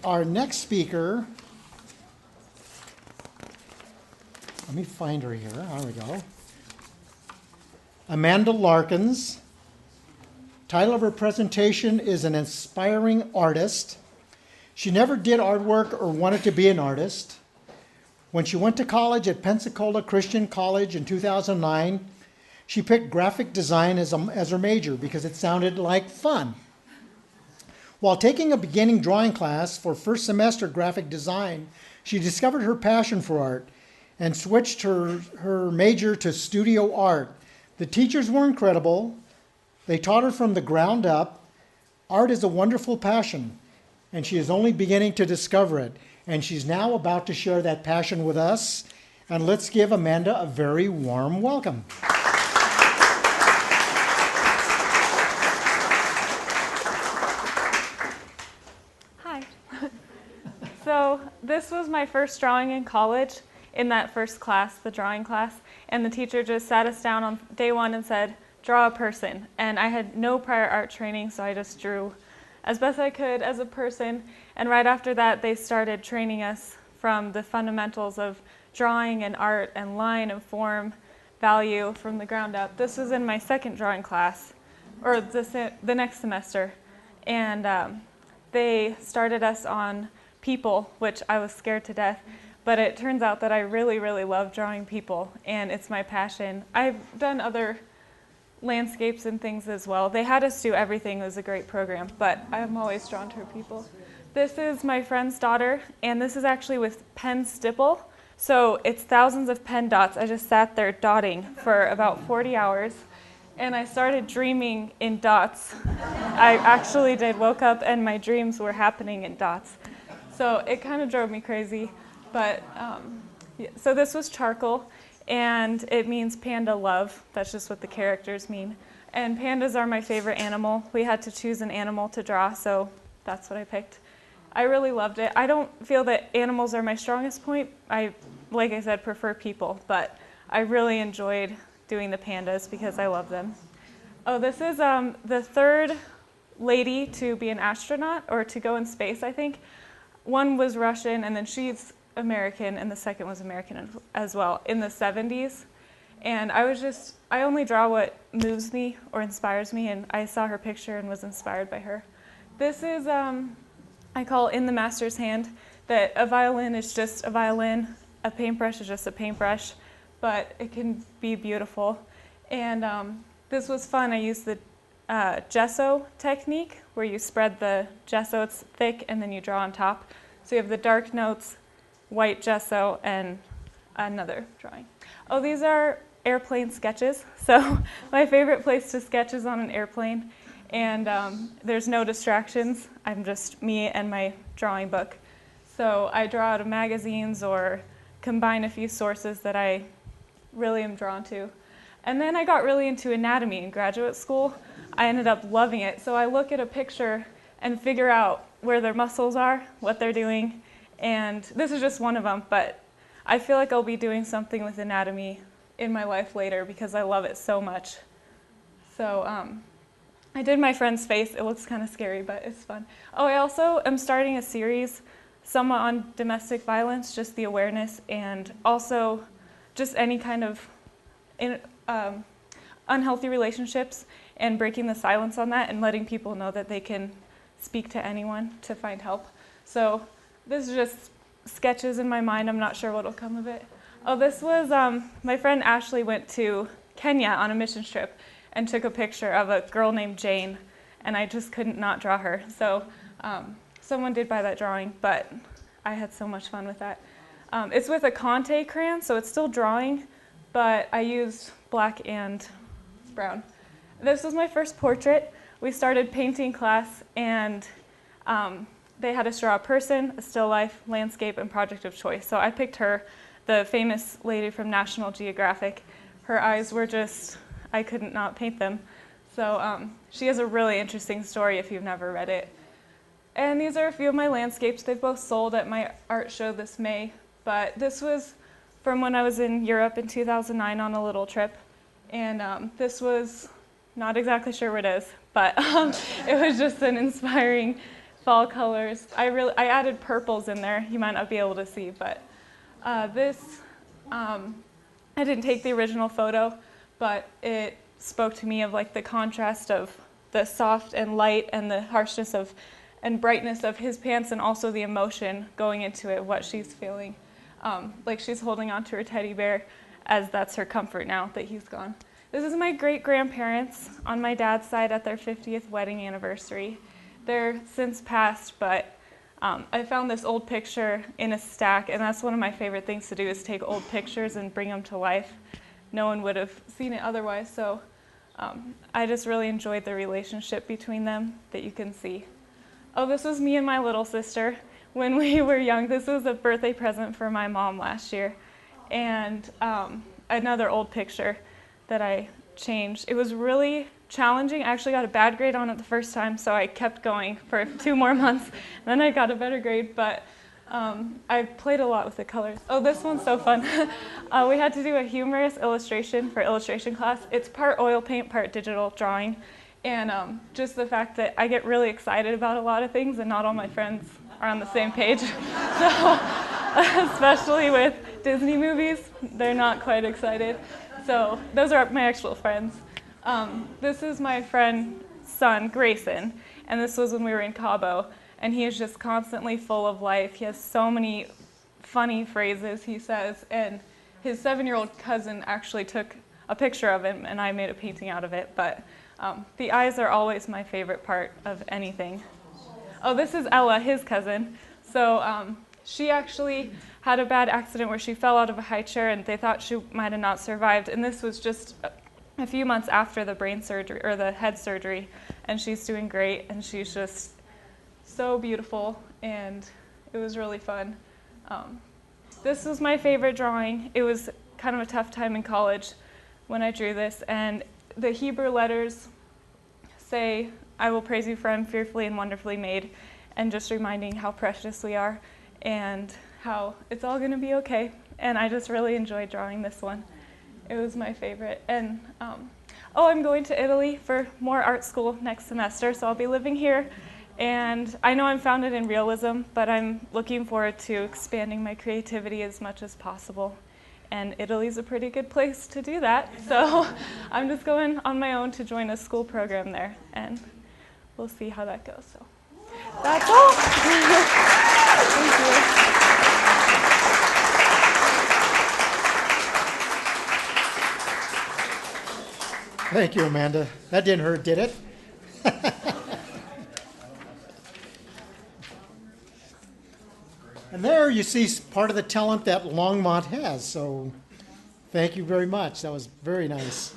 Our next speaker, let me find her here. There we go. Amanda Larkins. Title of her presentation is An Inspiring Artist. She never did artwork or wanted to be an artist. When she went to college at Pensacola Christian College in 2009, she picked graphic design as her major because it sounded like fun. While taking a beginning drawing class for first semester graphic design, she discovered her passion for art and switched her major to studio art. The teachers were incredible. They taught her from the ground up. Art is a wonderful passion, and she is only beginning to discover it. And she's now about to share that passion with us. And let's give Amanda a very warm welcome. So this was my first drawing in college, in that first class, the drawing class, and the teacher just sat us down on day one and said, draw a person. And I had no prior art training, so I just drew as best I could as a person. And right after that, they started training us from the fundamentals of drawing and art and line and form, value from the ground up. This was in my second drawing class, or the next semester. And they started us on people, which I was scared to death, but it turns out that I really, really love drawing people, and it's my passion. I've done other landscapes and things as well. They had us do everything. It was a great program, but I'm always drawn to people. This is my friend's daughter, and this is actually with pen stipple, so it's thousands of pen dots. I just sat there dotting for about 40 hours, and I started dreaming in dots. I actually did, woke up and my dreams were happening in dots. So it kind of drove me crazy, but yeah. So this was charcoal, and it means panda love. That's just what the characters mean. And pandas are my favorite animal. We had to choose an animal to draw, so that's what I picked. I really loved it. I don't feel that animals are my strongest point. Like I said, prefer people, but I really enjoyed doing the pandas because I love them. Oh, this is the third lady to be an astronaut, or to go in space, I think. One was Russian, and then she's American, and the second was American as well, in the 70s. And I only draw what moves me or inspires me, and I saw her picture and was inspired by her. This is, I call in the master's hand, that a violin is just a violin, a paintbrush is just a paintbrush, but it can be beautiful. And this was fun. I used the gesso technique, where you spread the gesso, it's thick, and then you draw on top. So you have the dark notes, white gesso, and another drawing. Oh, these are airplane sketches. So my favorite place to sketch is on an airplane, and there's no distractions. I'm just me and my drawing book. So I draw out of magazines or combine a few sources that I really am drawn to. And then I got really into anatomy in graduate school. I ended up loving it. So I look at a picture and figure out where their muscles are, what they're doing. And this is just one of them, but I feel like I'll be doing something with anatomy in my life later because I love it so much. So I did my friend's face. It looks kind of scary, but it's fun. Oh, I also am starting a series somewhat on domestic violence, just the awareness, and also just any kind of unhealthy relationships, and breaking the silence on that and letting people know that they can speak to anyone to find help. So this is just sketches in my mind. I'm not sure what'll come of it. Oh, this was, my friend Ashley went to Kenya on a mission trip and took a picture of a girl named Jane, and I just couldn't not draw her. So someone did buy that drawing, but I had so much fun with that. It's with a Conte crayon, so it's still drawing, but I used black and brown. This was my first portrait. We started painting class, and they had us draw a person, a still life, landscape, and project of choice. So I picked her, the famous lady from National Geographic. Her eyes were just, I couldn't not paint them. So she has a really interesting story if you've never read it. And these are a few of my landscapes. They've both sold at my art show this May, but this was from when I was in Europe in 2009 on a little trip. And this was, not exactly sure what it is, but it was just an inspiring fall colors. I added purples in there. You might not be able to see, but I didn't take the original photo, but it spoke to me of like the contrast of the soft and light and the harshness of and brightness of his pants, and also the emotion going into it, what she's feeling. Like she's holding on to her teddy bear, as that's her comfort now that he's gone. This is my great-grandparents on my dad's side at their 50th wedding anniversary. They're since passed, but I found this old picture in a stack, and that's one of my favorite things to do, is take old pictures and bring them to life. No one would have seen it otherwise, so I just really enjoyed the relationship between them that you can see. Oh, this was me and my little sister when we were young. This was a birthday present for my mom last year. And another old picture that I changed. It was really challenging. I actually got a bad grade on it the first time, so I kept going for 2 more months. And then I got a better grade, but I played a lot with the colors. Oh, this one's so fun. We had to do a humorous illustration for illustration class. It's part oil paint, part digital drawing. And just the fact that I get really excited about a lot of things and not all my friends are on the same page. So, especially with Disney movies, they're not quite excited. So those are my actual friends. This is my friend's son, Grayson, and this was when we were in Cabo. And he is just constantly full of life. He has so many funny phrases he says, and his 7-year-old cousin actually took a picture of him, and I made a painting out of it. But the eyes are always my favorite part of anything. Oh, this is Ella, his cousin. So she actually had a bad accident where she fell out of a high chair, and they thought she might have not survived. And this was just a few months after the brain surgery, or the head surgery, and she's doing great, and she's just so beautiful, and it was really fun. This was my favorite drawing. It was kind of a tough time in college when I drew this, and the Hebrew letters say, "I will praise you, for I am fearfully and wonderfully made," and just reminding how precious we are and how it's all going to be okay. And I just really enjoyed drawing this one. It was my favorite. And I'm going to Italy for more art school next semester, so I'll be living here. And I know I'm founded in realism, but I'm looking forward to expanding my creativity as much as possible. And Italy's a pretty good place to do that. So I'm just going on my own to join a school program there, and we'll see how that goes. So that's all. Thank you. Thank you, Amanda. That didn't hurt, did it? And there you see part of the talent that Longmont has. So thank you very much. That was very nice.